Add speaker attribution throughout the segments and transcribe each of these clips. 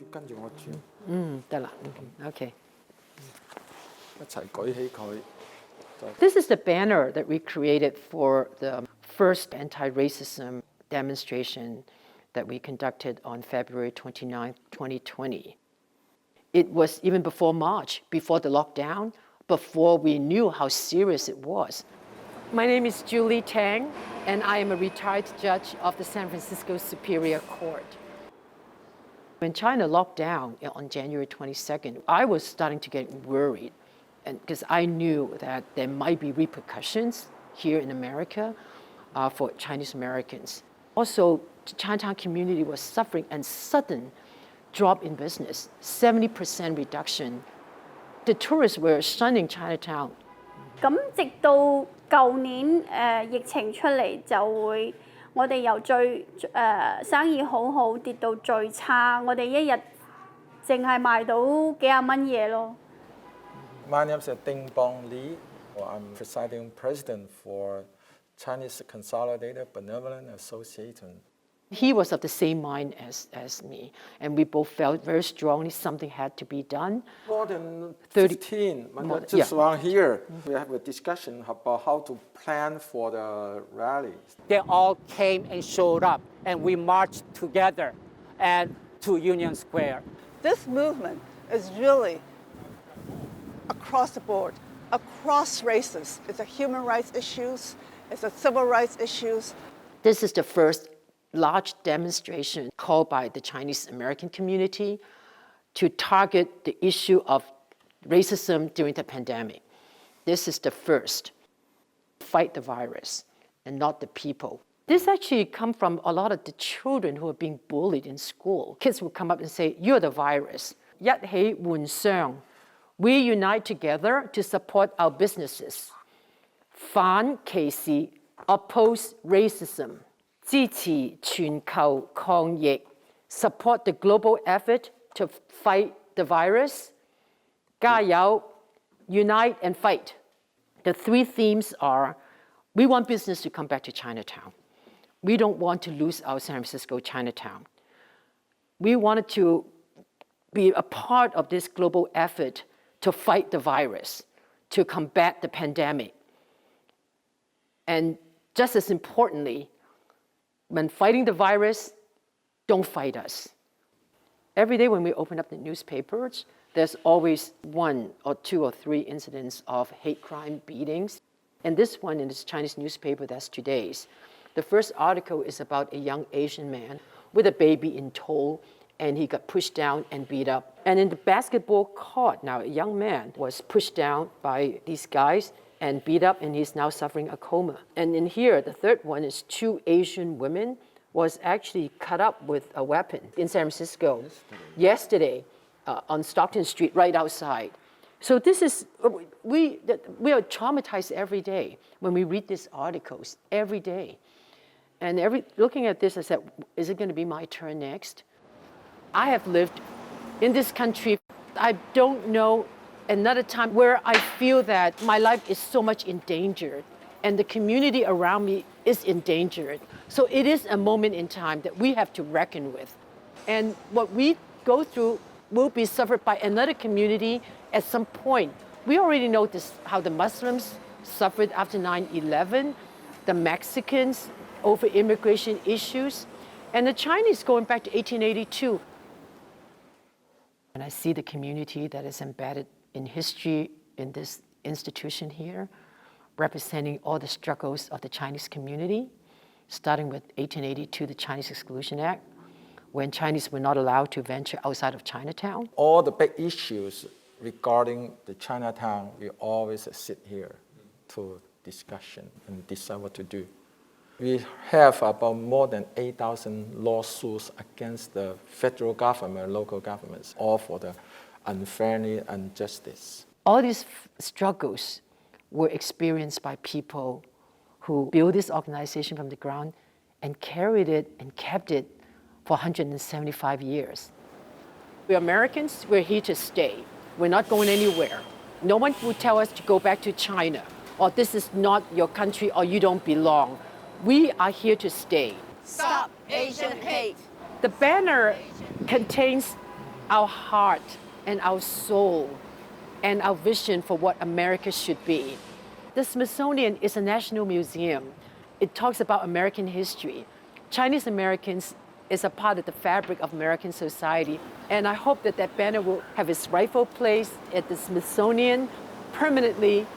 Speaker 1: 跟住我轉。
Speaker 2: 得啦 ，OK。
Speaker 1: 一齊舉起佢。
Speaker 2: This is the banner that we created for the first anti-racism demonstration that we conducted on February 29, 2020. It was even before March, before the lockdown, before we knew how serious it was. My name is Julie Tang, and I am a retired judge of the San Francisco Superior Court. When China locked down on January 22nd, I was starting to get worried, because I knew that there might be repercussions here in America for Chinese Americans. Also, the Chinatown community was suffering a sudden drop in business, 70% reduction. The tourists were shunning Chinatown.
Speaker 3: 咁直到舊年疫情出嚟就會，我哋由最生意好好跌到最差，我哋一日淨係賣到幾廿蚊嘢咯。
Speaker 1: My name is Ding Bong Li. I'm presiding president for Chinese Consolidated Benevolent Association.
Speaker 2: He was of the same mind as me, and we both felt very strongly something had to be done.
Speaker 1: More than 15, just around here, we have a discussion about how to plan for the rally.
Speaker 4: They all came and showed up, and we marched together and to Union Square.
Speaker 5: This movement is really across the board, across races. It's a human rights issues, it's a civil rights issues.
Speaker 2: This is the first large demonstration called by the Chinese American community to target the issue of racism during the pandemic. This is the first. Fight the virus and not the people. This actually comes from a lot of the children who are being bullied in school. Kids will come up and say, "You're the virus." 一起換商. We unite together to support our businesses. 反歧視, oppose racism. 支持全球抗疫, support the global effort to fight the virus. 加油, unite and fight. The three themes are, we want business to come back to Chinatown. We don't want to lose our San Francisco Chinatown. We wanted to be a part of this global effort to fight the virus, to combat the pandemic. And just as importantly, when fighting the virus, don't fight us. Every day when we open up the newspapers, there's always one or two or three incidents of hate crime beatings. And this one in this Chinese newspaper, that's today's. The first article is about a young Asian man with a baby in tow, and he got pushed down and beat up. And in the basketball court, now a young man was pushed down by these guys and beat up, and he's now suffering a coma. And in here, the third one is two Asian women was actually cut up with a weapon in San Francisco yesterday on Stockton Street, right outside. So this is, we are traumatized every day when we read these articles, every day. And looking at this, I said, is it going to be my turn next? I have lived in this country. I don't know another time where I feel that my life is so much endangered and the community around me is endangered. So it is a moment in time that we have to reckon with. And what we go through will be suffered by another community at some point. We already know this, how the Muslims suffered after 9/11, the Mexicans over immigration issues, and the Chinese going back to 1882. And I see the community that is embedded in history in this institution here, representing all the struggles of the Chinese community, starting with 1882, the Chinese Exclusion Act, when Chinese were not allowed to venture outside of Chinatown.
Speaker 1: All the big issues regarding the Chinatown, we always sit here to discussion and decide what to do. We have about more than 8,000 lawsuits against the federal government, local governments, all for the unfairness and injustice.
Speaker 2: All these struggles were experienced by people who built this organization from the ground and carried it and kept it for 175 years. We're Americans, we're here to stay. We're not going anywhere. No one will tell us to go back to China, or this is not your country, or you don't belong. We are here to stay.
Speaker 5: Stop Asian hate.
Speaker 2: The banner contains our heart and our soul and our vision for what America should be. The Smithsonian is a national museum. It talks about American history. Chinese Americans is a part of the fabric of American society. And I hope that that banner will have its rightful place at the Smithsonian permanently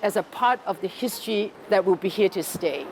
Speaker 2: as a part of the history that will be here to stay.